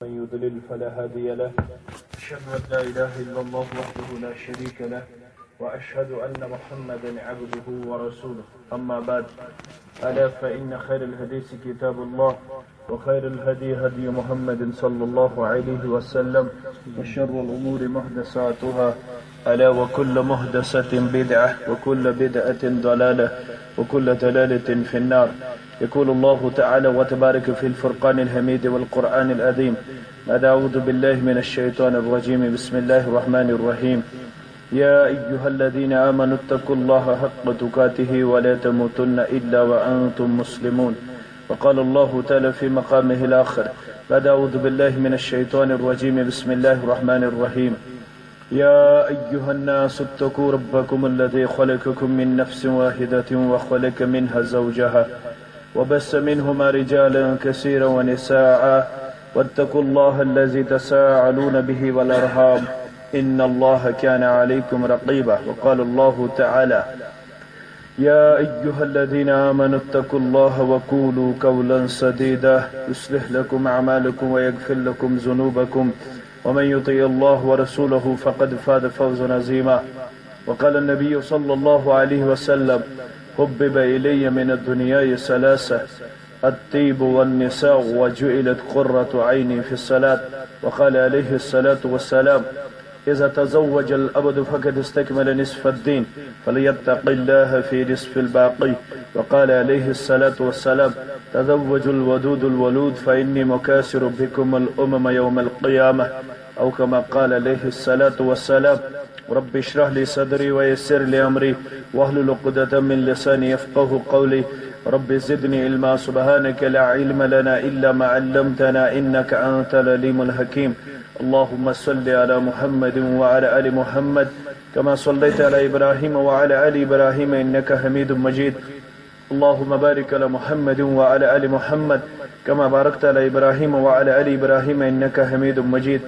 من يضلل فلا هادي له. أشهد أن لا إله إلا الله وحده لا شريك له وأشهد أن محمدا عبده ورسوله. أما بعد، ألا فإن خير الحديث كتاب الله وخير الهدي هدي محمد صلى الله عليه وسلم وشر الأمور محدثاتها ألا وكل محدثة بدعة وكل بدعة ضلالة وكل ضلالة في النار. يقول الله تعالى وتبارك في الفرقان الحميد والقرآن العظيم: أعوذ بالله من الشيطان الرجيم. بسم الله الرحمن الرحيم. يا أيها الذين آمنوا اتقوا الله حق تقاته ولا تموتن إلا وأنتم مسلمون. وقال الله تعالى في مقامه الآخر: أعوذ بالله من الشيطان الرجيم. بسم الله الرحمن الرحيم. يا أيها الناس اتقوا ربكم الذي خلقكم من نفس واحدة وخلق منها زوجها وبث منهما رجالا كثيرا ونساء واتقوا الله الذي تساءلون به والأرحام إن الله كان عليكم رقيبا. وقال الله تعالى: يا أيها الذين آمنوا اتقوا الله وقولوا قولا سديدا يصلح لكم أعمالكم ويغفر لكم ذنوبكم ومن يطع الله ورسوله فقد فاز فوزا عظيما. وقال النبي صلى الله عليه وسلم: حبب إلي من الدنيا ثلاثة: الطيب والنساء وجعلت قرة عيني في الصلاة. وقال عليه الصلاة والسلام: إذا تزوج الأبد فقد استكمل نصف الدين فليتق الله في نصف الباقي. وقال عليه الصلاة والسلام: تزوجوا الودود الولود فإني مكاثر بكم الأمم يوم القيامة. أو كما قال عليه الصلاة والسلام: رب اشرح لي صدري ويسر لي أمري واحلل عقدة من لساني يفقه قولي رب زدني علما. سبحانك لا علم لنا إلا ما علمتنا إنك أنت العليم الحكيم. اللهم صل على محمد وعلى آل محمد كما صليت على إبراهيم وعلى آل إبراهيم إنك حميد مجيد. اللهم بارك على محمد وعلى آل محمد كما باركت على إبراهيم وعلى آل إبراهيم إنك حميد مجيد.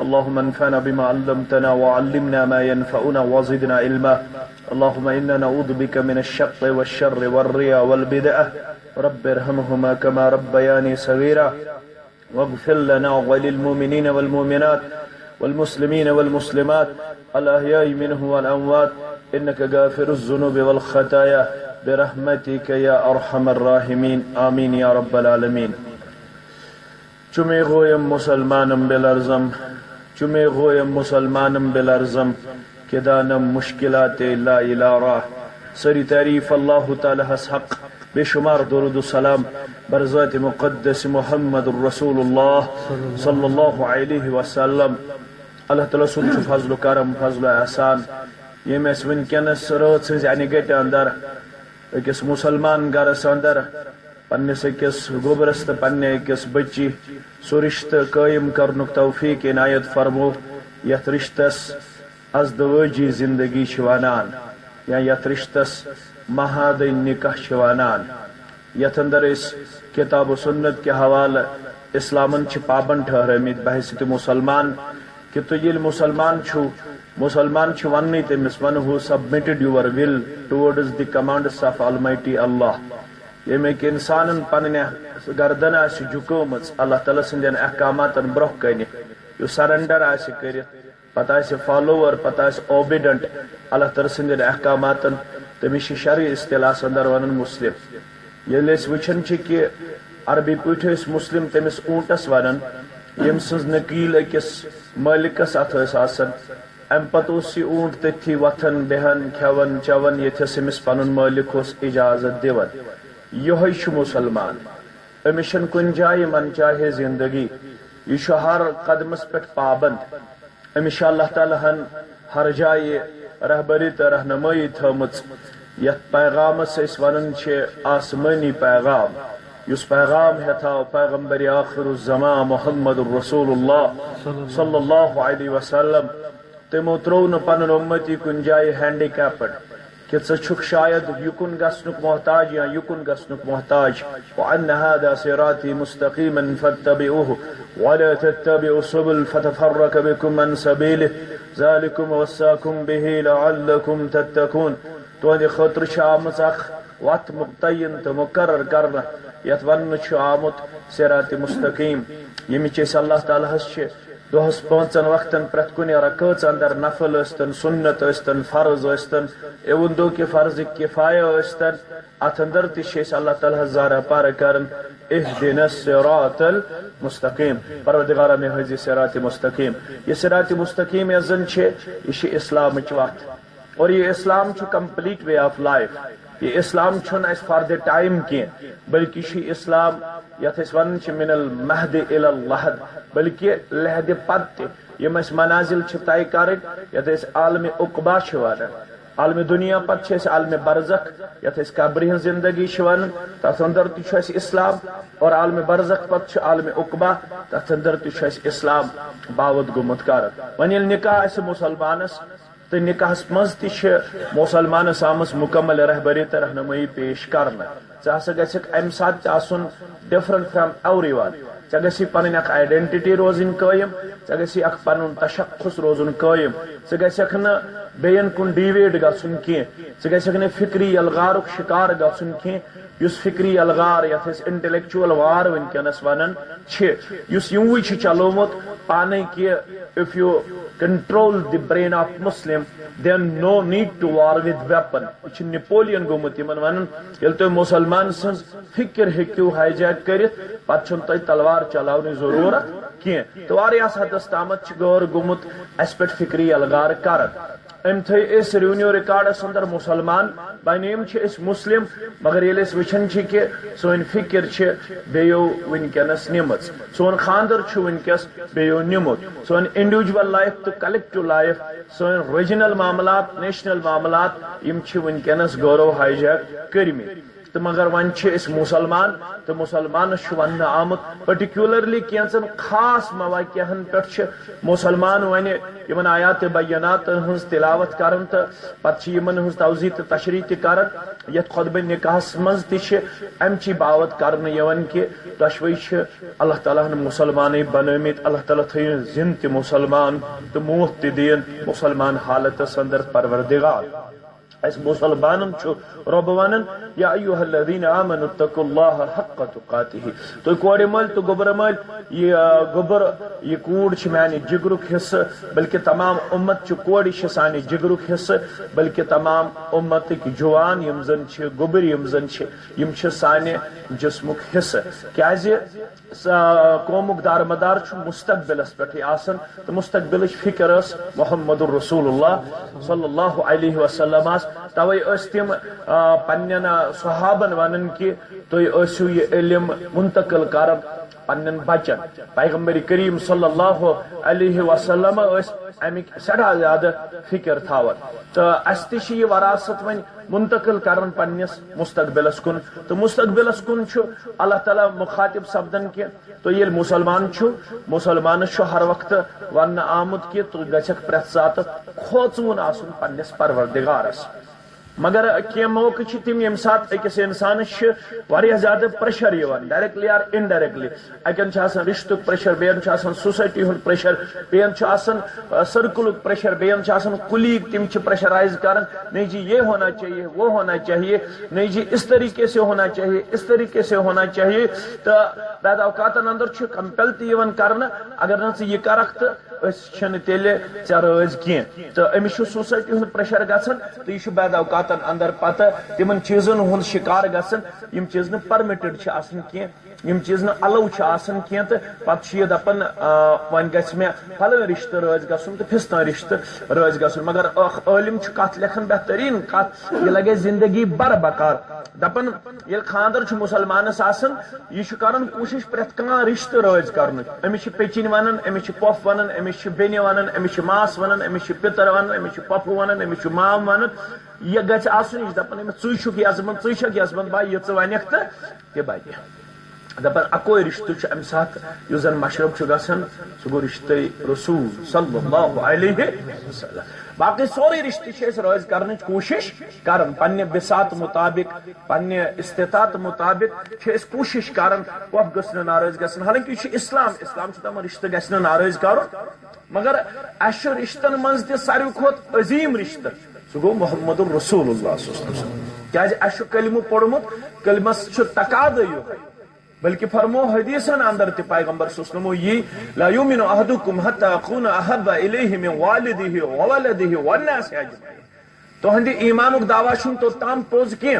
اللهم انفعنا بما علمتنا وعلمنا ما ينفعنا وزدنا علما. اللهم إنا نعوذ بك من الشق والشر والرياء والبدعة. رب ارحمهما كما ربياني صغيرا واغفر لنا وللمؤمنين والمؤمنات والمسلمين والمسلمات الأحياء منهم والأموات إنك غافر الذنوب والخطايا برحمتك يا أرحم الراحمين. آمين يا رب العالمين. چمی غویم مسلمانم بلرزم، چمی غویم مسلمانم بلرزم کہ دانم مشکلات لا الہ. سری تعریف اللہ تعالی ہس حق، بے شمار درود و سلام بر ذات مقدس محمد الرسول اللہ صلی اللہ علیہ وسلم. اللہ تعالی سن فضل و کرم، فضل و احسان یم اس ونکینس رات سز یعنی گٹ اندر اکس مسلمان گرس اندر پنس اکس گوبرس تو پنہ اکس بچی سو رشتہ قائم کرنک توفیق عنایت فرمو یت رشتس ازدواجی زندگی ونان یا یت رشتس مہادی نکاح ونان. یت اندر اس کتاب و سنت کے حوالہ اسلامن پابند ٹھہرمت بحثیت مسلمان کہ تو یل مسلمان چھو ونی تمس ونہو submitted your will towards the commands of Almighty Allah. یمیک انسان پنہ گردن آس جھکومت اللہ تعالی سندین احکامات برہ کن یو سرنڈر آس کرت پتہ آس فالوور پتہ آس اوبیڈنٹ اللہ تعالی سندین احکامات تمس شرعی اصطلاح اندر ونن مسلم. یل اس وچھن کہ عربی پٲٹھۍ ٲسۍ مسلم تمس اونٹس ونان یم سٕنٛز نقیل أکِس مٲلکس اتھ ٲس آسان. امہ پتہٕ اوس یہِ اونٹ تٔتھی وتھان بیہان کھٮ۪وان چٮ۪وان ییٚتھس أمِس پنُن مٲلک اوس اجازت دِوان. یہوے چھُ مسلمان. أمِس چھنہٕ کُنہِ جایہِ من چاہے زندگی، یہِ چھُ ہر قدمس پٮ۪ٹھ پابند. أمِس چھُ اللہ تعالیٰ ہن ہر جایہِ رہبری تہٕ رہنمٲیی تھٲومٕژ یتھ پیغامس أسۍ ونان چھِ آسمٲنی پیغام، یُس پیغام ہیتھاو پیغمبر آخر الزمان محمد الرسول اللہ صلی اللہ علیہ وسلم. تمو ترو نہٕ پنُن اُمتی کُنہِ جایہِ ہینڈی کیپڈ کہ ژٕ چھُکھ شاید یُکُن گژھنُک محتاج یا یُکُن گژھنُک محتاج. وَأَنَّ هَذَا صِرَاطِي مُسْتَقِيمًا فَاتَّبِعُوهُ وَلَا تَتَّبِعُوا السُّبُلَ فَتَفَرَّقَ بِكُمْ عَنْ سَبِيلِهِ ذَلِكُمْ وَصَّاكُمْ بِهِ لَعَلَّكُمْ تَتَّقُونَ. تُہنٛدِ خٲطرٕ چھِ آمٕژ اکھ وتھ مُتعین تہٕ مُقرر کرنہٕ یت ون آمت صراط مستقیم یمچ اللہ تعالیٰ دہس 5 وقتن پریت کن رکعت اندر نفل ٲسۍتن سنت ٲسۍتن فرض ٲسۍتن اون دو کہ فرض کفایہ ٲسۍتن ات اندر تہ اللہ تعالیٰ زارہ پارہ کرن اہدنا الصراط المستقیم پروردگارہ میں حضی صراط مستقیم یہ صراط مستقیم یس زن یہ اسلام وقت اور یہ اسلام کمپلیٹ وے آف لائف یہ اسلام اس فار دا ٹائم کی بلکہ یہ اسلام یت ون من المہد الی اللحد بلکہ لہد پتہ یم منازل طے کرن یت عالم عقبہ ونان عالم دنیا پتہ عالم برزخ یت قبر ہن زندگی ونان تر اندر تہ اسلام اور عالم برزخ پتہ عالم عقبہ تر اندر تہ اسلام باوت گومت کر ون یل نکاح مسلمانس تو نکاحس مز تہ مسلمانس آمس مکمل رہبری تو رہنمائی پیش کرنا ژٕ گژھکھ امہ ساتہٕ آسن ڈفرنٹ فرام ایوری ون ژےٚ گژھی پنٕنۍ اکھ آئیڈینٹٹی روزن قٲیِم ژےٚ گژھی اکھ پنُن تشخص روزن قٲیِم ژٕ گژھکھ نہٕ بیٚین کُن ڈیویٹ گژھُن کینٛہہ ژٕ گژھکھ نہٕ فکری الغارُک شکار گژھُن کینٛہہ یُس فکری الغار یتھ أسۍ انٹلیکچوئل وار ونکیٚنس ونان یُس یِموٕے چھُ چلومُت پانے کہ if you control the brain of Muslim then no need to war with weapon یہ نیپولین گومت یمن ونان ییٚلہِ تُہۍ مسلمان سٕنٛز فکر ہیٚکِو ہائی کٔرِتھ پتہٕ چھُنہٕ تۄہہِ تلوار چلاونٕچ ضروٗرت کینٛہہ تہٕ واریاہس حدس تامتھ چھُ غور گوٚمُت اسہِ پٮ۪ٹھ فکری الغار کران ام تھے اس ریونیو ریکارڈس اندر مسلمان بنیم مسلم مگر یل وچان کہ سون فکر بیو ونکس نمت سون خاندر ونکس بیو نمت سون انڈیویجول لائف تو کلیکٹو لائف سون ریجنل معاملات نیشنل معاملات ونکس غورو ہائی جیک کرمت تو مگر ون مسلمان تو مسلمانس ون آمت پرٹیکولرلی کینچن خاص مواقع پہ مسلمان ون یمن آیات بینات ہز تلاوت کرن تو پتہ ہز توضیح تو تشریح تہ کرن یت خطبہ نکاحس مز تہ امچی باوت کرن یوان کہ دشوئی اللہ تعالیٰ ہن مسلمان بنمت اللہ تعالیٰ تھین زند تہ مسلمان تو موت تہ دین مسلمان حالتس اندر پروردگار اس مسلمانن رب ونن یا ایها الذین آمنوا اتقوا اللہ حق تقاته تو کور مل تو گوبر مل یہ گوبر یہ کوڑ میانہ جگرک حصہ بلکہ تمام امت کوڑ سانہ جگرک حصہ بلکہ تمام امت جوان یم زن گوبر یم زن یم سانہ جسمک حصہ کیازِ قومک دارمدار مستقبلس پہ آسان تو مستقبل فکر اس محمد الرسول اللہ صلی اللہ علیہ وسلم توے تم پنن صحابن ونان کہ تھی ٲسِو یہ علم منتقل کران پنن بچن پیغمبر کریم صلی اللہ علیہ وسلم امک سٹھا زیادہ فکر تھاون تو اس تہ یہ وراثت ون منتقل کرن پنس مستقبلس کن تو مستقبلس کن اللہ تعالیٰ مخاطب سپدن کہ تو یل مسلمان مسلمانس ہر وقت ون آمت کہ تو گھک پریت سات کھوژوُن آسن پنس پروردگارس مگر کی موقع تم یم سات اکس انسانس زیادہ پریشر ڈائریکٹلی اور انڈائریکٹلی اکن رشتہ پریشر بین سوسائٹی ہند پریشر بین سرکل پریشر بین کلیگ تم پریشرائز کران نہیں جی یہ ہونا چاہیے وہ ہونا چاہیے نہیں جی اس طریقے سے ہونا چاہیے اس طریقے سے ہونا چاہیے تو بعد اوقات اندر کمپیل تہ کرنا اگر نا یہ کرک تو تیل ے رز کی تو امس سوسائٹی ہند پریشر گھان تو یہ بعد اوقات اندر پتہ تمن چیزن ہند شکار گھن چیز نا پرمٹڈ کی چیز نا الو کی تو پتہ یہ دپان ون گھ مے فلن رشتہ رز گھن تو فستان رشتہ رز گھن مگر عالم کت لکھان بہترین کت یہ لگے زندگی بر بکار دپان یل خاندر مسلمانس آسان یہ کران کوشش پریت کان رشتہ رز کرن امس پیچن ونان امس پوف ونان امس بینہ ونان امس ماس ونان امس پتر ونان امس پپو ونان امس مام ونان یہ گھس آسن یہ دپان ژٕ چھُکھ یزبند ژٕ چھکھ یزبند بھائی یہ ژٕ ونکھ تو تہ بنہ دپان اکوے رشتہ ام سات اس زن مشرب گھان سہ گو رشتہ رسول صلی اللہ علیہ وسلم باقی سورے رشتہ رز کرن کوشش کران پنہ بسات مطابق پنہ استطاعت مطابق کوشش کران وف گھس ناراض گھن حالانکہ یہ اسلام دپان رشتہ گھس ناراض کرن مگر اس رشتن مز تہ ساروی کھت عظیم رشتہ سہ گو محمد الرسول اللہ صلی اللہ علیہ وسلم کیاز اس کلمہ پوڑمت کلمس تقاضہ یہ بلکہ فرمو حدیثن اندر تہ پیغمبر صلی اللہ علیہ وسلم یہ لا یؤمن احدکم حتی اکون احب الیہ من والدہ وولدہ والناس اجمعین تہندِ ایمانک دعویٰ چھن تو تام پوز کی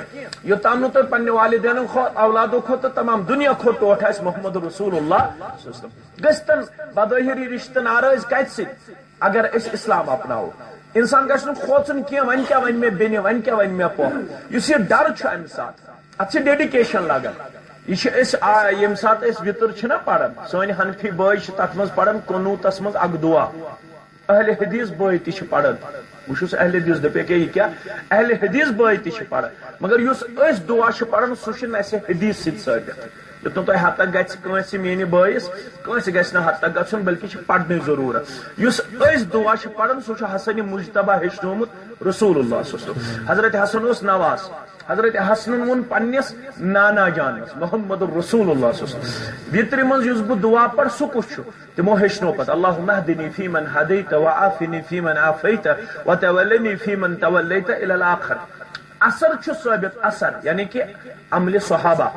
یوتام نو تہ پنہ والدین اولادو کھوت تمام دنیا کھوت ٹوٹ آس محمد رسول اللہ صلی اللہ علیہ وسلم گژھتن بظٲہری رشتہ ناراض کتہ سۭتۍ اگر اس اسلام اپناو انسان گژھِ نہٕ کھوژُن کینٛہہ وۄنۍ کیٛاہ وَنہِ مےٚ بیٚنہِ وۄنۍ کیٛاہ وَنہِ مےٚ پۄپھ یُس یہِ ڈر چھُ امہِ ساتہٕ اتھ چھِ ڈیڈِکیشن لگان یہ ییٚمہِ ساتہٕ أسۍ وِتٕر چھِنا پران سٲنۍ حنفی بٲے چھِ تتھ منٛز پران قنوٗتس منٛز اکھ دعا اہل حدیث بٲے تہِ چھِ پران بہٕ چھُس اہل حدیث دپے کیٛاہ یہِ کیٛاہ اہل حدیث بٲے تہِ چھِ پران مگر یُس أسۍ دعا چھِ پران سُہ چھُنہٕ اسہِ حدیث سۭتۍ ثٲبت یوٚتن تۄہہِ حد تک گژھِ کٲنٛسہِ میٛانہِ بٲیِس کٲنٛسہِ گژھِ نہٕ حد تک گژھُن بلکہِ چھِ پرنٕچ ضروٗرت یُس أسۍ دعا چھِ پران سُہ چھُ حسنِ مجتبہ ہیٚچھنومُت رسول اللہ صلی اللہ علیہ وسلم حضرت حسن اوس نواز حضرت حسنن وون پننس نانا جانس محمد رسول اللہ صلی اللہ علیہ وسلم وترِ منٛز یُس بہٕ دعا پر سُہ کُس چھُ تِمو ہیٚچھنو پتہٕ اللہُمَّ اهدنی فیمن ہدیت وعافنی فیمن عافیت وتولنی فیمن تولیت الی الاخر اثر چھُ ثٲبت اثر یعنی کہ عملِ صحابہ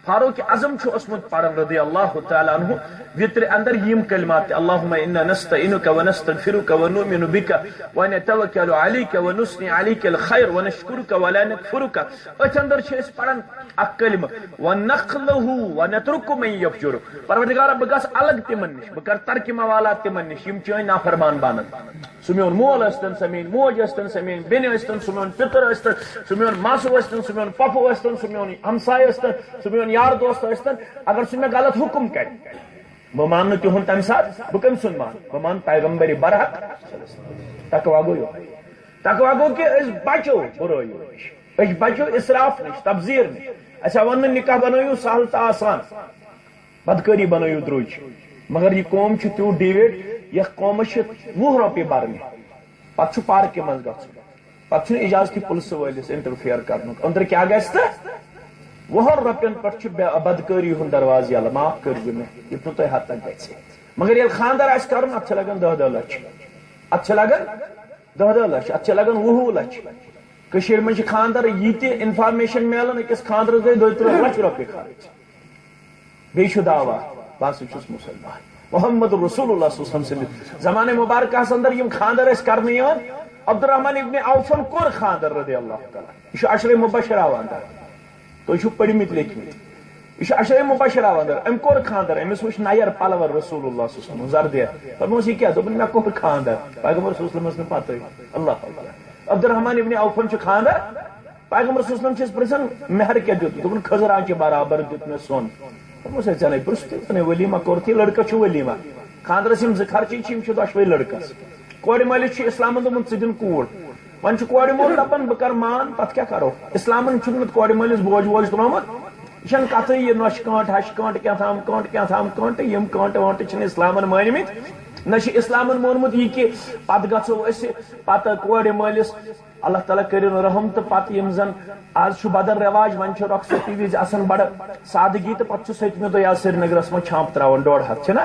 فاروق اعظم چھُ اوسمُت پران رضی اللہ تعالیٰ عنہ وترِ اندر یم کلمات اللہم انا نستعینک ونستغفرک ونؤمن بک ونتوکل علیک ونثنی علیک الخیر ونشکرک ولا نکفرک اتھ اندر چھِ أسۍ پران اکھ کلمہ ونخلہ ونترک من یفجر پروردگارا بہٕ گژھٕ الگ تِمن نش بہٕ کرٕ ترکِ موالات تِمن نش یم چٲنۍ نافرمان بنن سُہ میون مول ٲسۍتن سۄ میٲنۍ موج ٲسۍتن سۄ میٲنۍ بیٚنہِ ٲسۍتن سُہ میون پِتٕر ٲسۍتن سُہ میون ماسہٕ ٲسۍتن سُہ میون پۄپھٕ ٲسۍتن سُہ میون ہمساے ٲسۍتن سُہ میون یار دوست ٲسۍتن اگر سُہ مےٚ غلط حکم کرِ بہٕ مان نہٕ تِہُنٛد تمہِ ساتہٕ بہٕ کٔمۍ سُنٛد مان بہٕ مان پیغمبرِ برحق تقوا گوٚو یِہوٚے تقوا گوٚو کہِ أسۍ بچو بُرٲیو نِش أسۍ بچو اسراف نِش تبذیٖر نِش اَسہِ آو وننہٕ نکاح بنٲیِو سہل تہٕ آسان بدکٲری بنٲیِو درٛوٚج مگر یہِ قوم چھُ تیوٗت ڈیویڈ یتھ قومس چھِ 20 رۄپیہِ برنہِ پتہٕ چھُ پارکہِ منٛز گژھُن پتہٕ چھُنہٕ اجازتی پُلسہٕ وٲلِس انٹرفیر کرنُک أنٛدرٕ کیٛاہ گژھِ تہٕ 20 رۄپین پٮ۪ٹھ چھُ بدکٲری ہُنٛد دروازٕ یلہٕ معاف کٔرۍزِ مےٚ یُتھ نہٕ تۄہہِ حد تک گژھِ مگر ییٚلہِ خانٛدر آسہِ کرُن اتھ چھِ لگان 10 لچھ اتھ چھِ لگان 10 لچھ اتھ چھِ لگان 20 لچھ کٔشیٖرِ منٛز چھِ خانٛدر ییٖتہِ انفارمیشن میلان أکِس خانٛدرس گٔے 2-3 لچھ رۄپیہِ خرٕچ بیٚیہِ چھُ دعوا بہٕ ہسا چھُس مُسلمان محمد رسول اللہ صلی اللہ علیہ وسلم سٕنٛدِس زمانہ مبارکہس اندر یم خانٛدر ٲسۍ کرنہٕ یِوان عبدالرحمان ابن عوفن کوٚر خانٛدر رضی اللہ تعالیٰ یہِ چھُ عشرے مبشرہ اندر تُہۍ چھِو پٔرمٕتۍ لیکھمٕتۍ یہ عشرے مبشرہ اندر ام کوٚر خانٛدر أمِس وٕچھ نیر پلور رسول اللہ صلی اللہ علیہ وسلم زردیا دوٚپمَس یہِ کیٛاہ دوٚپُن مےٚ کوٚر خانٛدر پیغمبر صلی اللہ علیہ وسلمس نہٕ پتہٕ اللہ عبدالرحمان ابن عوفن چھُ خانٛدر پیغمبر صلی اللہ علیہ وسلم چھِس پرژھان مہر کیٛاہ دیُت دوٚپُن خٔزرانچہِ برابر دیُت مےٚ سۄن دوٚپمَس ہے ژےٚ نے پرٛژھتٕے ؤلیٖما کوٚرتھٕے لڑکہٕ چھُ ؤلیٖما خانٛدرس یِم 2 خرچہِ چھِ یِم چھِ دۄشوے لڑکس کورِ مٲلِس چھُ اسلامن دوٚپمُت ژٕ دِن کوٗر وۄنۍ چھُ کورِ مول دپان بہٕ کرٕ مان پتہٕ کیٛاہ کرو اسلامن چھُنہٕ کورِ مٲلِس بوج ووج ترٛوومُت یہ چھنہٕ کتھٕے یہِ نۄشہِ کٲنٛٹہٕ ہشہِ کٲنٛٹہٕ کینٛہہ کٲنٛٹہٕ یِم کٲنٛٹہٕ وٲنٛٹہٕ چھِنہٕ اسلامن مٲنۍمٕتۍ نہ چھِ اسلامن مونمُت یہِ کہِ پتہٕ گژھو أسۍ پتہٕ کورِ مٲلِس اللہ تعالیٰ کٔرِن رحم تہٕ پتہٕ یِم زن آز چھُ بدل رٮ۪واج وۄنۍ چھُ رۄخصتی وِزِ آسان بڑٕ سادگی تہٕ پتہٕ چھُ 7مہِ دۄہ آز سرینگرس منٛز چھانٛپہٕ تراوان 150 چھِنہ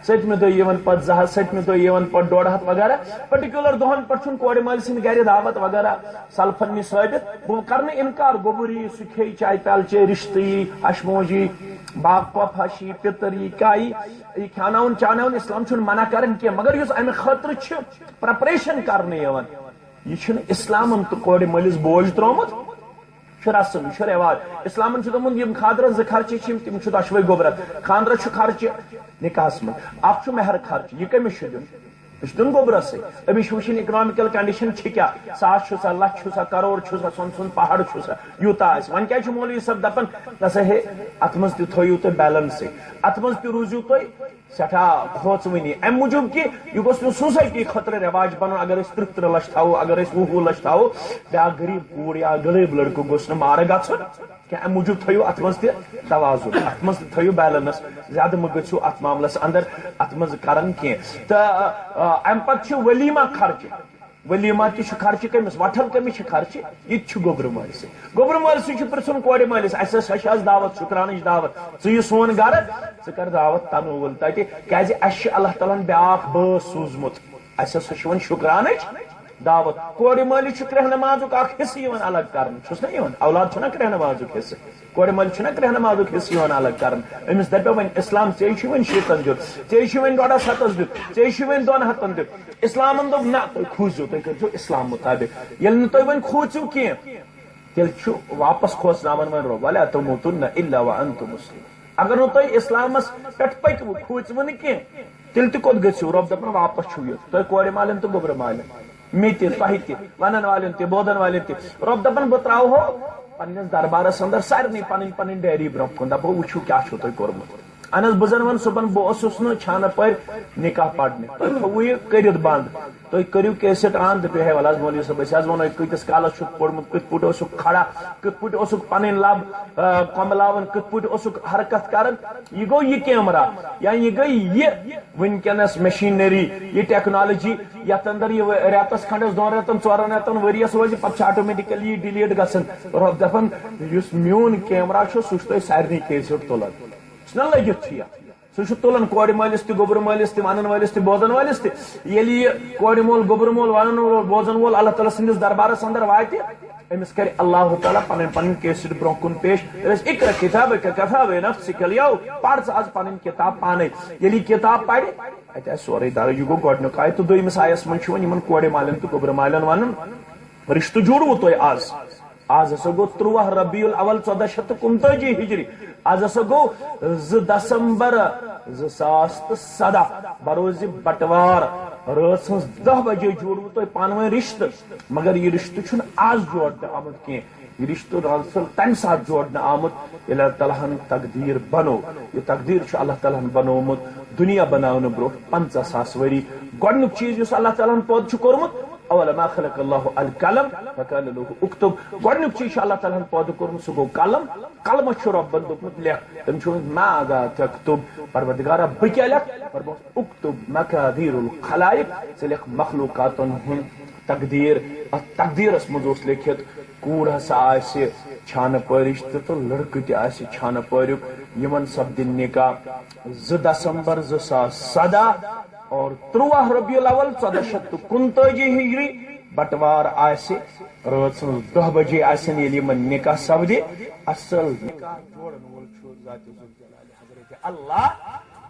7مہِ دۄہ یِوان پتہٕ 200 7مہِ دۄہ یِوان پتہٕ 150 وغیرہ پٔٹِکیوٗلر دۄہن پٮ۪ٹھ چھُنہٕ کورِ مٲلۍ سٕنٛدِ گرِ دعوت وغیرہ سلفن نِش ثٲبت بہٕ کرٕ نہٕ انکار گوٚبُر یی سُہ کھیٚیہِ چایہِ پیالہٕ چے رشتہٕ یی ہشموج یی باپ پۄپھ ہش یی پِتٕر یی کیٛاہ یی کھیٛاناوُن چاناوُن اسلام چھُنہٕ منع کران کینٛہہ مگر یُس امہِ خٲطرٕ چھُ پریپریشن کرنہٕ یِوان یہ چھُنہٕ اسلامن تہٕ کورِ مٲلِس بوج ترٛوومُت چھُ رسم یہِ چھُ رٮ۪واج اسلامن چھُ دوٚپمُت یِم خانٛدرس 2 خرچہِ چھِ تِم چھِ دۄشوے گوٚبرت خانٛدرس چھُ خرچہِ نکاحس منٛز اکھ چھُ مہر خرچہِ یہِ کٔمِس چھُ دیُن یہ دیُن گوٚبرسٕے أمِس چھُ وٕچھِنۍ اِکنامِکل کنڈِشن چھِ کیٛاہ 100 چھُسا لچھ چھُسا کرور چھُسا سۄن سُنٛد پہاڑ چھُسا یوٗتاہ آسہِ وۄنۍ کیٛازِ چھُ مولوی صٲب دپان نسا ہے اتھ منٛز تہِ تھٲیِو تُہۍ بیلنسٕے اتھ منٛز تہِ روٗزِو تُہۍ سٮ۪ٹھاہ کھوژوٕنی امہِ موٗجوٗب کہِ یہِ گوٚژھ نہٕ سوسایٹی خٲطرٕ رٮ۪واج بنُن اگر أسۍ 30 لچھ تھاوو اگر أسۍ 20 لچھ تھاوو بیاکھ غریٖب کوٗر یا غریٖب لڑکہٕ گوٚژھ نہٕ مارٕ گژھُن کینٛہہ امہِ موٗجوٗب تھٲیِو اتھ منٛز تہِ توازُن اتھ منٛز تہِ تھٲیِو بیلنس زیادٕ مہٕ گٔژھِو اتھ معاملس اندر اتھ منٛز کران کینٛہہ تہٕ امہِ پتہٕ چھُ ؤلیٖما خرچہِ ؤلیٖما تہِ چھُ خرچہِ کٔمِس وٹھل کٔمِس چھِ خرچہِ یہِ تہِ چھُ گوٚبرٕ مٲلسٕے گوٚبرٕ مٲلسٕے چھُ پرژھُن کورِ مٲلِس اسہِ چھِ آز دعوت شُکرانٕچ دعوت ژٕ یہِ سون گرٕ ژٕ کر دعوت تنوٗل تتہِ کیٛازِ اسہِ چھُ اللہ تعالیٰ ہن بیاکھ بٲژ سوٗزمُت اسہِ ہسا چھِ وۄنۍ شُکرانٕچ دعوت کورِ مٲلِس چھُ کرٛہہ نمازُک اکھ حصہٕ یِوان الگ کرنہٕ چھُس نا یِوان اولاد چھُنا کرٛہہ نمازُک حصہٕ کورِ مٲلِس چھُنا کرٛہہ نمازُک حصہٕ یِوان الگ کرنہٕ أمِس دپیو وۄنۍ اسلام ژےٚ چھُ وۄنۍ شیٖتن دیُت ژےٚ چھُ وۄنۍ 150 دیُت ژےٚ چھُ وۄنۍ 200 دیُت اسلامن دوٚپ نہ تُہۍ کھوٗژِو تُہۍ کٔرۍزیو اسلام مطابق ییٚلہِ نہٕ تُہۍ وۄنۍ کھوٗژِو کینٛہہ تیٚلہِ چھُ واپس کھوژناوان وۄنۍ رۄب ولا تموتن الا وانتم مسلمون اگر نہٕ تُہۍ اسلامس پٮ۪ٹھ پٔکِو کھوٗژِوٕ نہٕ کینٛہہ تیٚلہِ تہِ کوٚت گٔژھِو رۄب دپان واپس چھُو یہِ تۄہہِ کورِ مالٮ۪ن تہٕ گوٚبرٕ مالٮ۪ن مےٚ تہِ تۄہہِ تہِ ونن والٮ۪ن تہِ بوزن والٮ۪ن تہِ رۄب دپان بہٕ تراوہو پننِس دربارس اندر سارنٕے پنٕنۍ پنٕنۍ ڈیری برونٛہہ کُن دپو وٕچھِو کیاہ چھُو تۄہہِ کوٚرمُت اہن حظ بہٕ زن ونہٕ صبحن بہٕ اوسُس نہٕ چھانہٕ پٔرۍ نکاح پرنہِ تۄہہِ تھوٚوُ یہِ کٔرِتھ بنٛد تُہۍ کٔرِو کیسٹ آن دٔپِو ہے وَلہٕ حظ مولوی صٲب أسۍ حظ وَنو کۭتِس کالس چھُکھ پوٚرمُت کِتھ پٲٹھۍ اوسُکھ کھڑا کِتھ پٲٹھۍ اوسُکھ پنٕنۍ لب کۄملاوان کِتھ پٲٹھۍ اوسُکھ حرکت کران یہِ گوٚو یہِ کیمرا یا یہِ گٔے یہِ وٕنکیٚنس مشیٖنری یہِ ٹیکنالوجی یتھ اندر یہِ رٮ۪تس کھنڈس 2 رٮ۪تن 4 رٮ۪تن ؤرِیس روزِ پتہٕ چھُ آٹومیٹِکلی یہِ ڈِلیٖٹ گژھان رۄب دپان یُس میون کیمرا چھُ سُہ چھُ تۄہہِ سارنٕے کیسٹ تُلان چھُنہ لٔگِتھ چھُ یتھ سُہ چھُ تُلان کورِ مٲلِس تہِ گوٚبرٕ مٲلِس تہِ ونن وٲلِس تہِ بوزن وٲلِس تہِ ییٚلہِ یہِ کورِ مول گوٚبرٕ مول ونن وول بوزن وول اللہ تعالیٰ سٕنٛدِس دربارس اندر واتہِ أمِس کرِ اللہ تعالیٰ پنٕنۍ پنٕنۍ کیسٹ برونٛہہ کُن پیش اقرا کتابک کفا بنفسک اليوم پر ژٕ آز پنٕنۍ کتاب پانے ییٚلہِ یہِ کتاب پرِ اتہِ آسہِ سورُے درج یہِ گوٚو گۄڈنیُک آیت تہٕ دوٚیمِس آیس منٛز چھُ وۄنۍ یِمن کورِ مالٮ۪ن تہٕ گوٚبرٕ مالٮ۪ن ونُن رشتہٕ جوٗڑوٕ تۄہہِ آز ہسا گوٚو 13 ربیع الاول 1425 ہجری آز ہسا گوٚو 2 دسمبر 2017 بروزِ بٹوار رٲژ ہٕنٛز 10 بجے جوٗڑوٕ تۄہہِ پانہٕ ؤنۍ رشتہٕ مگر یہِ رشتہٕ چھُنہٕ آز جوڑنہٕ آمُت کینٛہہ یہِ رشتہٕ دراصل تمہِ ساتہٕ جوڑنہٕ آمُت ییٚلہِ اللہ تعالیٰ ہن تقدیٖر بنوو یہِ تقدیٖر چھُ اللہ تعالیٰ ہن بنوومُت دُنیا بناونہٕ برونٛہہ 50,000 ؤری گۄڈنیُک چیٖز یُس اللہ تعالیٰ ہن پٲدٕ چھُ کوٚرمُت اولما خلق اللہ القلم فقال له اكتب گۄڈنیُک چیٖز چھُ اللہ تعالیٰ ہن پٲدٕ کوٚرمُت سُہ گوٚو قلم قلمس چھُ رۄبن دوٚپمُت لیکھ تٔمۍ چھُ ونمُت ماذا تكتب پروردگارا بہٕ کیاہ لیکھٕ فرمووُس اكتب مقادیر الخلائق ژٕ لیکھ مخلوقاتن ہُنٛد تقدیٖر اتھ تقدیٖرس منٛز اوس لیکھِتھ کوٗر ہسا آسہِ چھانہٕ پٲرِش تہٕ لڑکہٕ تہِ آسہِ چھانہٕ پٲریُک یِمن سپدِ نکاح 2 دسمبر 2017 اور 13 ربیع الاول 1425 ہجری بٹوار آسہِ رٲژ ہٕنٛز 10 بجے آسن ییٚلہِ یِمن نکاح سپدِ اصل نکاح جوڑن وول چھُ ذاتِ ذوالجلال حضرت اللہ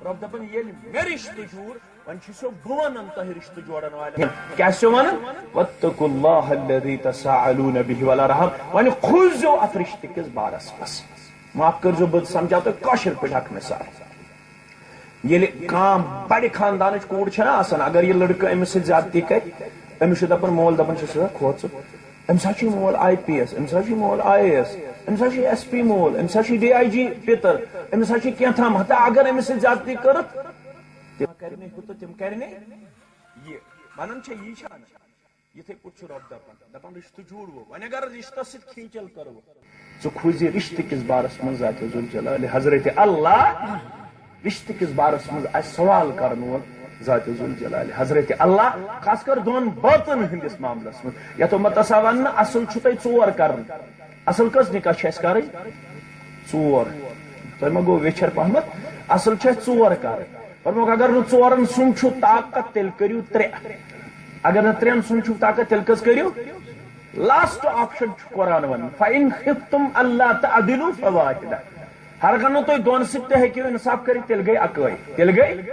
رۄب دپان ییٚلہِ مےٚ رشتہٕ جوٗڑ وۄنۍ چھُسو بہٕ ونان تۄہہِ رشتہٕ جوڑن والٮ۪ن کیاہ چھُو ونان واتقوا اللہ الذی تساءلون به والارحام وۄنۍ کھوٗژزیو اتھ رشتہٕ کِس بارس منٛز معاف کٔرزیو بہٕ سمجھاو تۄہہِ کٲشِر پٲٹھۍ اکھ مثال ییٚلہِ کانٛہہ بڑِ خاندانٕچ کوٗر چھنہ آسان اگر یہِ لڑکہٕ أمِس سۭتۍ زیادتی کرِ أمِس چھُ دپان مول دپان چھُس کھوژُن أمِس حظ چھُ مول IPS أمِس حظ چھُ مول IAS أمِس حظ چھُ SP مول أمِس حظ چھُ DIG پِتٕر أمِس حظ چھُ کینٛہہ ہتا اگر أمِس سۭتۍ زیادتی کٔرٕکھ تِم کرِ نہٕ ہُہ تہٕ تِم کرِ نہٕ یہِ ونان چھےٚ یی چھا یِتھٕے پٲٹھۍ چھُ رۄب دپان رشتہٕ جوٗڑوٕ وۄنۍ اگر رشتس سۭتۍ کھیٖنچل کرو ژٕ کھوٗژِ رشتہٕ کِس بارس منٛز ذاتِ ذوالجلال حضرت اللہ رشتہٕ کِس بارس منٛز آسہِ سوال کرن وول ذاتِ ذوالجلال حضرت اللہ خاص کر دۄن بٲژن ہٕنٛدِس معاملس منٛز یتھ امت آسان وننہٕ اصل چھُ تۄہہِ 4 کرُن اصل کٔژ نکاح چھِ اَسہِ کرٕنۍ 4 تۄہہِ ما گوٚو ویچھر پہمتھ اصل چھِ اَسہِ 4 کرٕنۍ فرمووُکھ اگر نہٕ 4 سُنٛد چھُو طاقت تیٚلہِ کٔرِو 3 اگر نہٕ 3 سُنٛد چھُو طاقت تیٚلہِ کٔژ کٔرِو لاسٹ آپشن چھُ قرآن ونان فإن خفتم اللہ تعدلوا فواحدہ ہرگاہ نہٕ تُہۍ دۄن سۭتۍ تہِ ہیٚکِو انصاف کٔرِتھ تیٚلہِ گٔے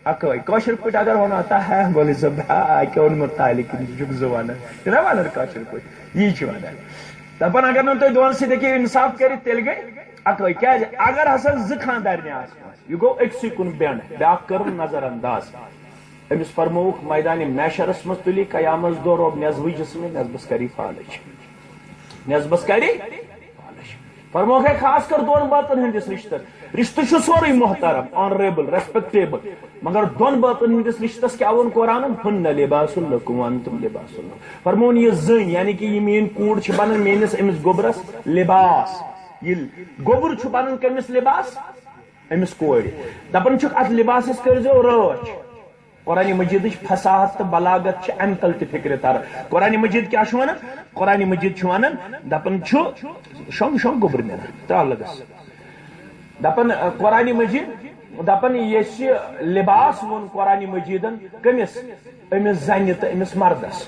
اکٲے کٲشِر پٲٹھۍ اگر ونو تا ہے مولوی صٲب کیٛاہ اوٚنمُت تالہِ کِنۍ یہِ چھُکھ 2 ونان چھِنہ ونان کٲشِر پٲٹھۍ یی چھِ ونان دپان اگر نہٕ تُہۍ دۄن سۭتۍ ہیٚکِو انصاف کٔرِتھ تیٚلہِ گٔے اکٲے کیٛازِ اگر ہسا 2 خاندارنہِ آسہِ یہِ گوٚو أکسٕے کُن بینٛڈ بیاکھ کٔرٕن نظر انداز أمِس فرمووُکھ میدانِ محشرس منٛز تُلی قیامس دۄہ رۄب نٮ۪صبہٕ جسمہِ نٮ۪صبس کری فالٕچ نٮ۪صبس کری فالٕچ فرمووُکھ ہے خاص کر 2 بٲژن ہٕنٛدِس رشتس رشتہٕ چھُ سورُے محترم آنریبل ریسپیکٹیبل مگر 2 بٲژن ہٕنٛدِس رشتس کیٛاہ ووٚن قرآنن ہُنَّ لِباسٌ لَكُمْ وَأَنتُمْ لِباسٌ لَهُنَّ فرمووُن یہِ زٔنۍ یعنی کہِ یہِ میٲنۍ کوٗر چھِ بنان میٲنِس أمِس گوٚبرس لِباس ییٚلہِ گوٚبُر چھُ بنان کٔمِس لِباس أمِس کورِ دپان چھُکھ اتھ لِباسس کٔرزیو رٲچھ قرآنِ مجیدٕچ فصاحت تہٕ بلاغت چھِ امہِ تل تہِ فِکرِ تران قرآنِ مجید کیٛاہ چھُ ونان قرآنِ مجید چھُ ونان دپان چھُ شۄنٛگ گوٚبُر نیران ترٛاو لگس دپان قرآنِ مجید دپان یُس یہِ لِباس ووٚن قرآنِ مجیدن کٔمِس أمِس زنہِ تہٕ أمِس مردس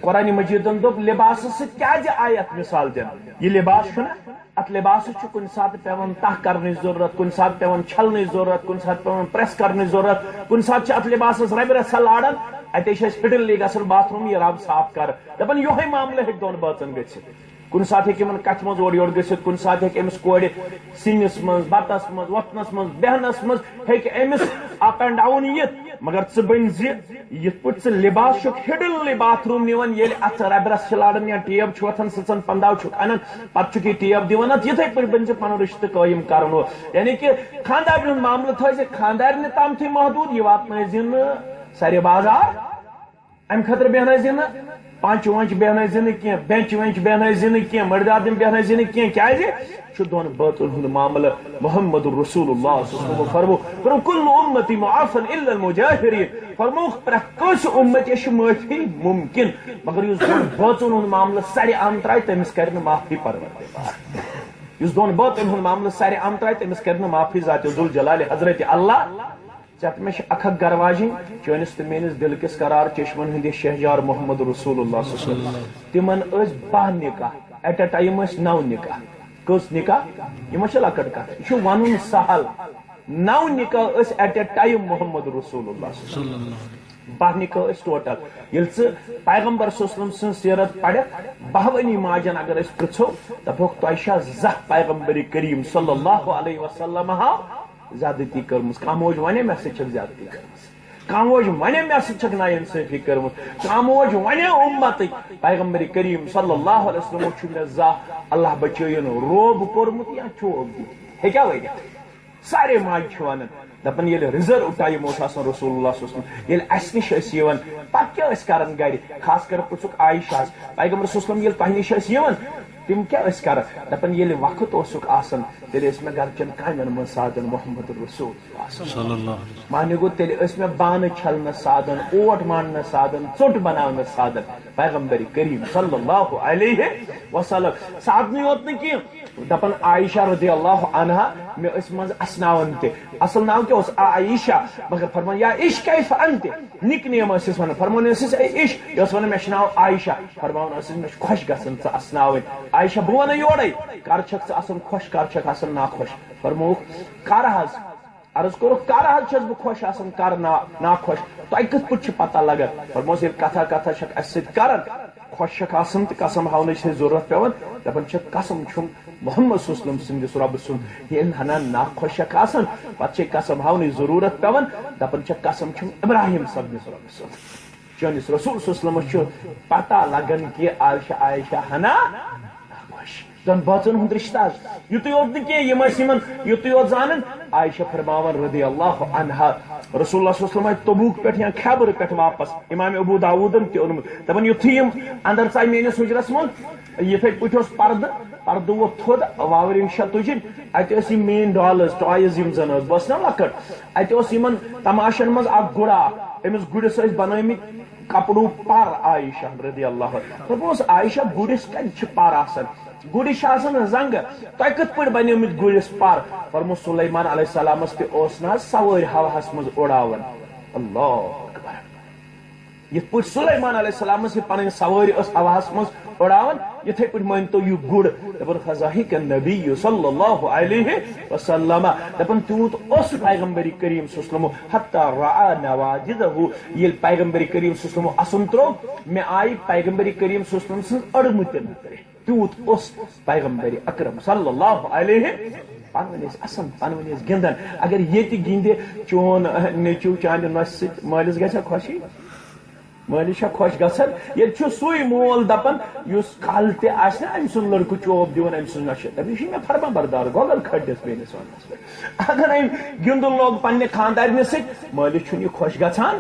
قرآن مجیدن دوپ لباس ست کیا آئی ات مثال دن یہ لباس چھنا ات لباس کن سات پیون تہ کرنے ضرورت کن سات پیون چھلنے ضرورت کن سات پیون پریس کرنے ضرورت کن سات ات لباس رب رسا لارن اتنے فٹل لی گھن باتھ روم یہ رب صاف کر دپان یہ معاملہ ہیک دون بٲژن گژھِتھ کن سات ہیکہِ یمن کتھ منٛز اورٕ یورٕ گٔژھِتھ کن سات ہیکہِ أمِس کورِ سِنِس منٛز بتس منٛز وۄتھنس منٛز بیہنس منٛز ہیکہِ أمِس اپ اینڈ ڈاؤن یِتھ مگر ژٕ بٔنۍ زِ یِتھ پٲٹھۍ ژٕ لباس چھُکھ ہِڈٕنلی باتھ روم نِوان ییٚلہِ اتھ ربہِ رس چھِ لاران یا ٹیب چھُ وۄتھان سٕژن پنداو چھُکھ انان پتہٕ چھُکھ یہ ٹیب دِوان اتھ یِتھے پٲٹھۍ بٔنۍ ژٕ پنُن رشتہٕ قٲیِم کرن وول یعنی کہ خاندارنہِ ہُنٛد معاملہٕ تھٲیزِ خاندارنہِ تامتھٕے محدوٗد یہِ واتنٲیزِ نہٕ سرِ بازار امہِ خٲطرٕ بیٚہنٲیزِ نہٕ پانچ وانچ بیٚہنٲیزِ نہٕ کینٛہہ بینچ وینچ بیٚہنٲیزِ نہٕ کینٛہہ مٔردادم بیٚہنٲیزِ نہٕ کینٛہہ کیازِ چھُ دۄن بٲژن ہُنٛد معاملہٕ محمد رسول اللہ صلی اللہ علیہ وسلم فرمو کل امتی معافن الا المجاہرین فرموکھ پرٛٮ۪تھ کٲنٛسہِ اُمتی چھِ معٲفی ممکن مگر یُس دۄن بٲژن ہُنٛد معاملہٕ سرِ عام ترٛایہِ تٔمِس کَرِ نہٕ معافی پروردگار یُس دۄن بٲژن ہُنٛد معاملہٕ سرِ عام ترٛایہِ تٔمِس کَرِ نہٕ معافی ذاتِ ذوالجلالِ حضرت اللہ ژےٚ مےٚ چھِ اکھ اکھ گرٕ واجِنۍ چٲنِس تہٕ میٲنِس دِل کِس قرار چشمن ہٕنٛدِس شہجار محمد رسول اللہ صلی اللہ علیہ وسلم تِمن ٲسۍ 12 نکاح ایٹ اے ٹایم ٲسۍ 9 نکاح کٔژ نکاح یہِ ما چھِ لۄکٕٹ کتھ یہِ چھُ ونُن سہل 9 نکاح ٲسۍ ایٹ اے ٹایم محمد رسول اللہ صلی اللہ علیہ وسلم 12 نکاح ٲسۍ ٹوٹل ییٚلہِ ژٕ پیغمبر صلی اللہ علیہ وسلم سٕنٛز سیرت پرکھ 12 ماجن اگر أسۍ پرژھو دپوکھ تۄہہِ چھا زانٛہہ پیغمبر کریم صلی اللہ علیہ وسلم زیادتی کرمٕژ کانٛہہ موج ونے مےٚ سۭتۍ چھکھ زیادتی کٔرمٕژ کانٛہہ موج ونے مےٚ سۭتۍ چھکھ ناانصٲفی کٔرمٕژ کانٛہہ موج ونے اُمتٕکۍ پیغمبر کریم صلی اللہ علیہ وسلم چھُ مےٚ زانٛہہ اللہ بچٲیِن روب کوٚرمُت یا چوب دِتھ ہیٚکیٛاہ ؤنِتھ سارے ماجہِ چھِ ونان دپان ییٚلہِ رِزٔرو ٹایم اوس آسان رسول اللہ صلی اللہ علیہ وسلم ییٚلہِ اسہِ نِش ٲسۍ یِوان پتہٕ کیٛاہ ٲسۍ کران گرِ خاص کر پرژھُکھ عایشاہس پیغمبر صلی اللہ علیہ وسلم ییٚلہِ تۄہہِ نِش ٲسۍ یِوان تم کیا ٲسۍ کران دپان ییٚلہِ وقت اوسُکھ آسان تیٚلہِ ٲسۍ مےٚ گرچٮ۪ن کامٮ۪ن منٛز سادن محمد رسول مانہِ گوٚو تیٚلہِ ٲسۍ مےٚ بانہٕ چھلنس سادن اوٹ ماننس سادن ژوٚٹ بناونس سادن پیغمبر کریم صلی اللہ علیہ وسلم سادنٕے یوت نہٕ کینٛہہ دپان عایشہ رضی اللہ عنہا مےٚ ٲسۍ منٛزٕ اسناوان تہِ اصل ناو کیٛاہ اوس عایشہ مگر فرمان یا عش کیف انت نِک نیم ٲسِس ونان فرمان ٲسِس اے عش یہِ ٲس ونان مےٚ چھُ ناو عایشہ فرمان ٲسِس مےٚ چھُ خۄش گژھان ژٕ اسناوٕنۍ عایشہ بہٕ ونہٕ یورے کر چھکھ ژٕ آسان خۄش کر چھکھ آسان ناخۄش فرمووُکھ کر حظ عرض کوٚرُکھ کر حظ چھس بہٕ خۄش آسان کر ناخۄش تۄہہِ کِتھ پٲٹھۍ چھِ پتہ لگان فرمووُس ییٚلہِ کتھا چھکھ اسہِ سۭتۍ کران خۄش چھکھ آسان تہٕ قسم ہاونٕچ چھےٚ ضروٗرت پیٚوان دپان چھکھ قسم چھُم محمد صلی اللہ علیہ وسلم سٕنٛدِس رۄبہٕ سُنٛد ییٚلہِ ہنا ناخۄش چھکھ آسان پتہٕ چھے قسم ہاونٕچ ضروٗرت پیٚوان دپان چھکھ قسم چھُم ابراہیم صٲبنِس رۄبہٕ سُنٛد چٲنِس رسول صلی اللہ علیہ وسلمس چھُ پتہ لگان کہِ آز چھِ عایشہ ہنا ناخۄش دۄن بٲژن ہُنٛد رشتہٕ حظ یُتُے یوت نہٕ کینٛہہ یِم ٲسۍ یِمن یُتُے یوت زانان عایشہ فرماوان رضی اللہ عنہا رسول اللہ صلی اللہ علیہ وسلم آیہِ تبوٗک پٮ۪ٹھ یا خیبر پٮ۪ٹھ واپس امام ابوٗ داوٗدن تہِ اوٚنمُت دپان یُتھُے یِم اندر ژاے میٲنِس حُجرس منٛز یِتھے پٲٹھۍ اوس پردٕ ووٚتھ تھوٚد واورِنۍ شےٚ تُجِنۍ اتہِ ٲسۍ یِم میٲنۍ ڈالٕز ٹایز یِم زن ٲس بہٕ ٲس نا لۄکٕٹ اتہِ اوس یِمن تماشن منٛز اکھ گُرا أمِس گُرِس ٲسۍ بنٲومٕتۍ کپڑو پر عایشہ رضی اللہ دوٚپمَس عایشہ گُرِس کتہِ چھِ پر آسان گُرِس چھِ آسان زنگہٕ تۄہہِ کِتھ پٲٹھۍ بنٲومٕتۍ گُرِس پر فرمووُس سُلیمان علیہ السلامس تہِ اوس نہ حظ سوٲرۍ ہوہس منٛز اُڑاوان اللہ اکبر یِتھ پٲٹھۍ سُلیمان علیہ السلامس یہِ پنٕنۍ سوٲرۍ ٲس ہوہس منٛز اُڑاوان یِتھے پٲٹھۍ مٲنتو یہِ گُر دپان فضاحِک النبی صلی اللہ علیہ وسلم دپان تیوٗت اوس پیغمبر کریم صلی اللہ علیہ وسلم حتی رعا نواجدہُ ییٚلہِ پیغمبر کریم صلی اللہ علیہ وسلم اسُن تروو مےٚ آیہِ پیغمبر کریم صلی اللہ علیہ وسلم سٕنٛز أڑمٕتٮ۪ن تیوٗت اوس پیغمبر اکرم صلی اللہ علیہ پانہٕ ؤنۍ ٲسۍ اَسان پانہٕ ؤنۍ ٲسۍ گِنٛدان اگر ییٚتہِ گِنٛدِ چون نیٚچوٗ چانہِ نۄشہِ سۭتۍ مٲلِس گژھِ ہا خوشی مٲلِس چھا خۄش گژھان ییٚتہِ چھُ سُے مول دپان یُس کالہٕ تہِ آسہِ نا أمۍ سُنٛد لڑکہٕ چوب دِوان أمۍ سٕنٛز نۄشہِ دپان یہِ چھُ مےٚ فرما بردار گۄگل کھٔٹِس میٲنِس وننس پٮ۪ٹھ اگر أمۍ گِنٛدُن لوگ پننہِ خانٛدارنہِ سۭتۍ مٲلِس چھُنہٕ یہِ خۄش گژھان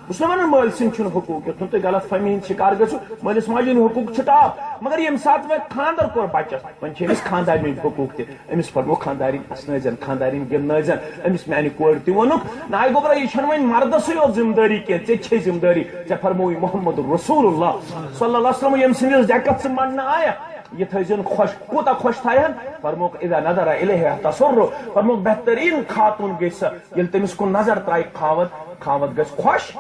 بہٕ چھُس نہ ونان مٲلۍ سٕنٛدۍ چھُنہٕ حقوٗق یوٚت نہٕ تُہۍ غلط فہمی ہٕنٛدۍ شِکار گٔژھِو مٲلِس ماجہِ ہٕنٛدۍ حقوٗق چھِ ٹاپ مگر ییٚمہِ ساتہٕ وۄنۍ خانٛدر کوٚر بچس وۄنۍ چھِ أمِس خانٛدارنہِ ہٕنٛدۍ حقوٗق تہِ أمِس فرمو خانٛدارِنۍ اسنٲیزن خانٛدارِنۍ گِنٛدنٲیزن أمِس میانہِ کورِ تہِ ووٚنُکھ نایہِ گوبرا یہِ چھنہٕ وۄنۍ مردسٕے یوت ذمہٕ دٲری کینٛہہ ژےٚ چھے ذمہٕ دٲری ژےٚ فرمووُے محمد رسول اللہ صلی اللہ علیہ وسلم ییٚمہِ سٕنٛدِس ڈٮ۪کس ژٕ منٛڈنہٕ آیکھ یہ تھٲیزن خۄش کوٗتاہ خۄش تھاون فرموکھ اذا نظر الیہ تسر فرموکھ بہتریٖن خاتوٗن گژھِ سۄ ییٚلہِ تٔمِس کُن نظر ترایہِ خاوند خاوند گژھِ خۄش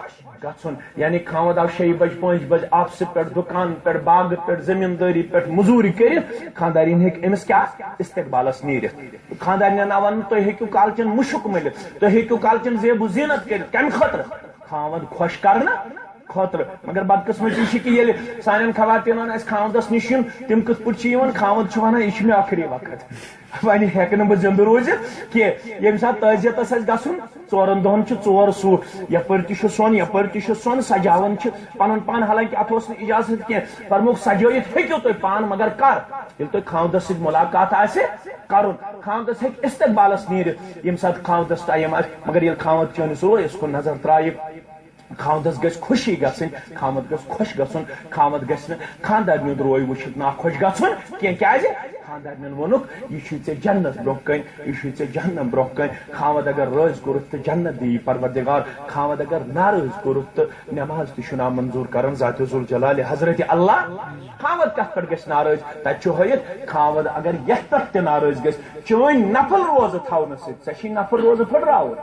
گژھُن یعنی خاوند آو 6 بج 5 بج آفسہٕ پٮ۪ٹھ دُکان پٮ۪ٹھ باغہٕ پٮ۪ٹھ زٔمیٖندٲری پٮ۪ٹھ موٚزوٗرۍ کٔرِتھ خانٛدارِنۍ ہیٚکہِ أمِس کیٛاہ استقبالس نیٖرِتھ خانٛدارنٮ۪ن آو وننہٕ تُہۍ ہیٚکِو کالچن مُشُک مٔلِتھ تُہۍ ہیٚکِو کالچن زیب و زیٖنت کٔرِتھ کمہِ خٲطرٕ خاوند خۄش کرنہٕ خٲطرٕ مگر بدقسمتی چھِ کہِ ییٚلہِ سانٮ۪ن خواتیٖنن آسہِ خاوندس نِش یُن تِم کِتھ پٲٹھۍ چھِ یِوان خاوند چھُ ونان یہِ چھُ مےٚ ٲخری وقت وۄنۍ ہیٚکہٕ نہٕ بہٕ زِندٕ روٗزِتھ کینٛہہ ییٚمہِ ساتہٕ تعزیتس آسہِ گژھُن 4 دۄہن چھِ 4 سوٗٹ یپٲرۍ تہِ چھُ سۄن یپٲرۍ تہِ چھُ سۄن سجاوان چھِ پنُن پان حالانکہِ اتھ اوس نہٕ اجازت کینٛہہ فرمووُکھ سجٲیِتھ ہیٚکِو تُہۍ پان مگر کر ییٚلہِ تۄہہِ خاوندس سۭتۍ مُلاقات آسہِ کرُن خاوندس ہیٚکہِ استقبالس نیٖرِتھ ییٚمہِ ساتہٕ خاوندس ٹایم آسہِ مگر ییٚلہِ خاوند چٲنِس رویس کُن نظر ترٛایہِ خاوندس گژھِ خوشی گژھٕنۍ خاوند گژھِ خۄش گژھُن خاوند گژھِ نہٕ خاندارنہِ ہُنٛد روے وٕچھِتھ ناخۄش گژھُن کینٛہہ کیٛازِ خاندارنٮ۪ن ووٚنُکھ یہِ چھُے ژےٚ جنت برونٛہہ کنہِ یہِ چھُے ژےٚ جہنم برونٛہہ کنہِ خاوند اگر رٲضۍ کوٚرُتھ تہٕ جنت دِیی پروردگار خاوند اگر ناراض کوٚرُتھ تہٕ نٮ۪ماز تہِ چھُ نامنظوٗر کران ذاتِ ذوالجلالِ حضرت اللہ خاوند کتھ پٮ۪ٹھ گژھِ ناراض تتہِ چھُ ہٲیِتھ خاوند اگر یتھ پٮ۪ٹھ تہِ ناراض گژھِ چٲنۍ نفل روزٕ تھاونہٕ سۭتۍ ژےٚ چھِی نفل روزٕ پھٕٹراوُن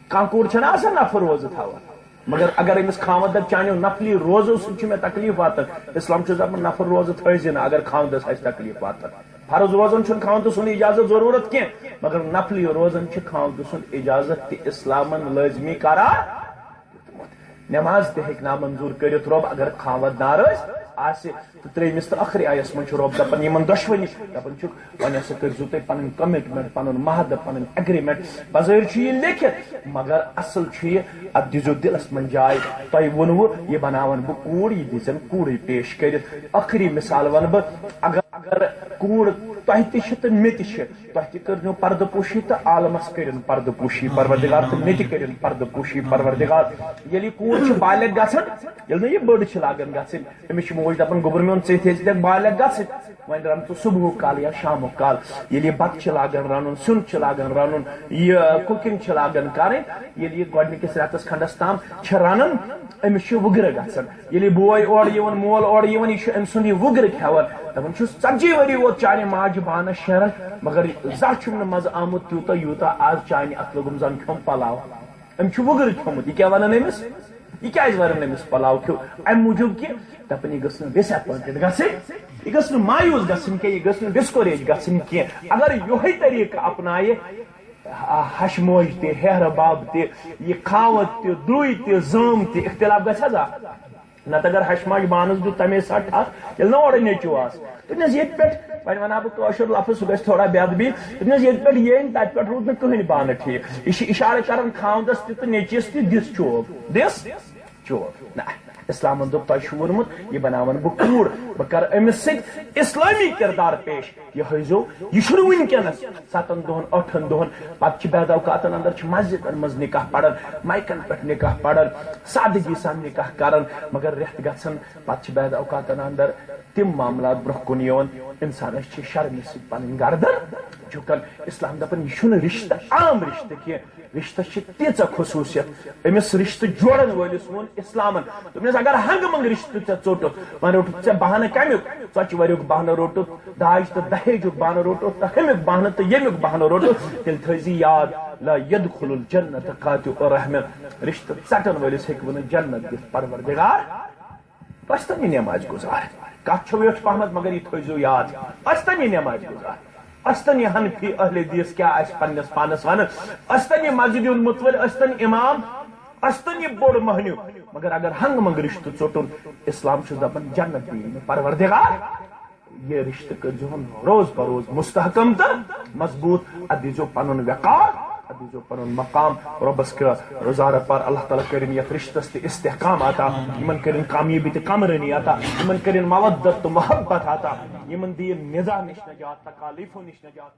کانٛہہ کوٗر چھنہ آسان نفل روزٕ تھاوان مگر اگر أمِس خاوند دپہِ چانیو نفلی روزو سۭتۍ چھُ مےٚ تکلیٖف واتان اسلام چھُ دپان نفل روزٕ تھٲیزِ نہٕ اگر خاوندس آسہِ تکلیٖف واتان فرض روزن چھُنہٕ خاوندٕ سُنٛد اجازت ضروٗرت کینٛہہ مگر نفلی روزن چھِ خاوندٕ سُنٛد اجازت تہِ اسلامن لٲزمی قرار دیُتمُت نٮ۪ماز تہِ ہیٚکہِ نامنظوٗر کٔرِتھ رۄب اگر خاوند ناراض آسہِ تہٕ 3مِس تہٕ ٲخری آیس منٛز چھُ رۄب دپان یِمن دۄشوٕنی دپان چھُکھ وۄنۍ ہسا کٔرۍزیو تُہۍ پنٕنۍ کمٹمنٹ پنُن محدٕ پنٕنۍ اگریمنٹ بظٲہر چھُ یہِ لیکھِتھ مگر اصل چھُ یہِ اتھ دیٖزیو دِلس منٛز جاے تۄہہِ ووٚنوٕ یہِ بناون بہٕ کوٗر یہِ دیٖزٮ۪ن کوٗرٕے پیش کٔرِتھ ٲخری مثال ونہٕ بہٕ اگر کوٗر تۄہہِ تہِ چھِ تہٕ مےٚ تہِ چھِ تۄہہِ تہِ کٔرۍزیو پردٕ پوٗشی تہٕ عالمس کٔرِن پردٕ پوٗشی پروردگار تہٕ مےٚ تہِ کٔرِن پردٕ پوٗشی پروردگار ییٚلہِ یہِ کوٗر چھِ بالغ گژھان ییٚلہِ نہٕ یہِ بٔڑ چھِ لاگان گژھٕنۍ أمِس چھِ موج دپان گوٚبُر میون ژٕ تہِ ہیٚژِ بالغ گژھٕنۍ وۄنۍ رن ژٕ صبحُک کال یا شامُک کال ییٚلہِ یہِ بتہٕ چھِ لاگان رنُن سیُن چھِ لاگان رنُن یہِ کُکِنگ چھِ لاگان کرٕنۍ ییٚلہِ یہِ گۄڈنِکِس رٮ۪تس کھنڈس تام چھِ رنان أمِس چھُ وُگرٕ گژھان ییٚلہِ یہِ بوے اورٕ یِوان مول اورٕ یِوان یہِ چھُ أمۍ سُنٛد یہِ وُگرٕ کھٮ۪وان دپان چھُس 40 ؤری ووت چانہِ ماجہِ بانس شیران مگر زانٛہہ چھُم نہٕ مزٕ آمُت تیوٗتاہ یوٗتاہ آز چانہِ اتھ لوگُم زن کھیوٚن پلاو أمۍ چھُ وُگرٕ کھیوٚمُت یہِ کیٛاہ ونان أمِس یہِ کیٛازِ ونان أمِس پلاو کھیوٚو امہِ موٗجوٗب کہِ دپان یہِ گٔژھ نہٕ ڈِسایپوینٹڈ گژھٕنۍ یہِ گٔژھ نہٕ مایوٗس گژھٕنۍ کینٛہہ یہِ گٔژھ نہٕ ڈسکوریج گژھٕنۍ کینٛہہ اگر یِہوے طریٖقہٕ اپنایہِ ہش موج تہِ ہیرٕ بب تہِ یہِ کھاوت تہِ درٛوے تہِ زٲم تہِ اختلاف گژھِ حظ نتہٕ اگر ہش ماجہِ بانس دیُت تمے ساتہٕ ٹھکھ ییٚلہِ نہٕ اورٕ نیٚچوٗ آسہِ دوٚپنس ییٚتہِ پٮ۪ٹھ وۄنۍ ونہٕ ہا بہٕ کٲشُر لفظ سُہ گژھِ تھوڑا بے ادبی دوٚپنس ییٚتہِ پٮ۪ٹھ ییٚنۍ تتہِ پٮ۪ٹھ روٗد نہٕ کٕہٕنۍ بانہٕ ٹھیٖک یہِ چھِ اِشارٕ کران خاوندس تہِ تہٕ نیٚچوِس تہِ دِس چوب دِس چوب نہ اسلامن دوٚپ تۄہہِ چھُو ووٚنمُت یہِ بناون بہٕ کوٗر بہٕ کرٕ أمِس سۭتۍ اسلٲمی کردار پیش یہِ ہٲیزیو یہِ چھُنہٕ وُنکیٚنس 7 دۄہن 8 دۄہن پتہٕ چھِ بعد اوقاتن اندر چھِ مسجدن منٛز نکاح پران مایکن پٮ۪ٹھ نکاح پران سادگی سان نکاح کران مگر رٮ۪تھ گژھان پتہٕ چھِ بعد اوقاتن اندر تِم معاملات برونٛہہ کُن یِوان انسانس چھِ شرمہِ سۭتۍ پنٕنۍ گردن جُکان اسلام دپان یہِ چھُنہٕ رشتہٕ عام رشتہٕ کینٛہہ رشتس چھِ تیٖژاہ خصوٗصیت أمِس رشتہٕ جوڑن وٲلِس ووٚن اسلامن دوٚپنس اگر ہنگہٕ منگہٕ رشتہٕ ژےٚ ژوٚٹُتھ وۄنۍ روٚٹُتھ ژےٚ بہانہٕ کمیُک ژۄچہِ ؤریُک بہانہٕ روٚٹُتھ داج تہٕ دہیجُک بہانہٕ روٚٹُتھ تہٕ ہُمیُک بہانہٕ تہٕ ییٚمیُک بہانہٕ روٚٹُتھ تیٚلہِ تھٲیزِ یاد لا یدخل الجنت قاطع الرحم رشتہٕ ژٹن وٲلِس ہیٚکہِ وۄنۍ جنت دِتھ پروردگار ٲسۍتن یہِ نٮ۪مازِ گُزار کتھ چھو ویٹھ پہمتھ مگر یہِ تھٲیزیو یاد ٲسۍتن یہِ نٮ۪مازِ گُزار ٲسۍتن یہِ حنفی اہل حدیث کیٛاہ آسہِ پننِس پانس ونان ٲسۍتن یہِ مسجدِ ہُنٛد مُتوَلۍ ٲسۍتن اِمام ٲسۍتن یہِ بوٚڑ مٔہنیوٗ مگر اگر ہنگہٕ منگہٕ رشتہٕ ژوٚٹُن اسلام چھُس دپان جنت دِیہِ نہٕ پروردگار یہِ رشتہٕ کٔرۍزِہون روز بروز مستحکم تہٕ مضبوٗط اتھ دیٖزیو پنُن وقار اتھ دیٖزیو پنُن مقام رۄبس کیٛاہ روزارٕ پر اللہ تعالیٰ کٔرِنۍ یتھ رشتس تہِ استحکام عطا یِمن کٔرِنۍ کامیٲبی تہٕ کمرٲنی عطا یِمن کٔرِنۍ مودت تہٕ محبت عطا یِمن دِیِن نِظا نِش نجات تکالیٖفو نِش نجات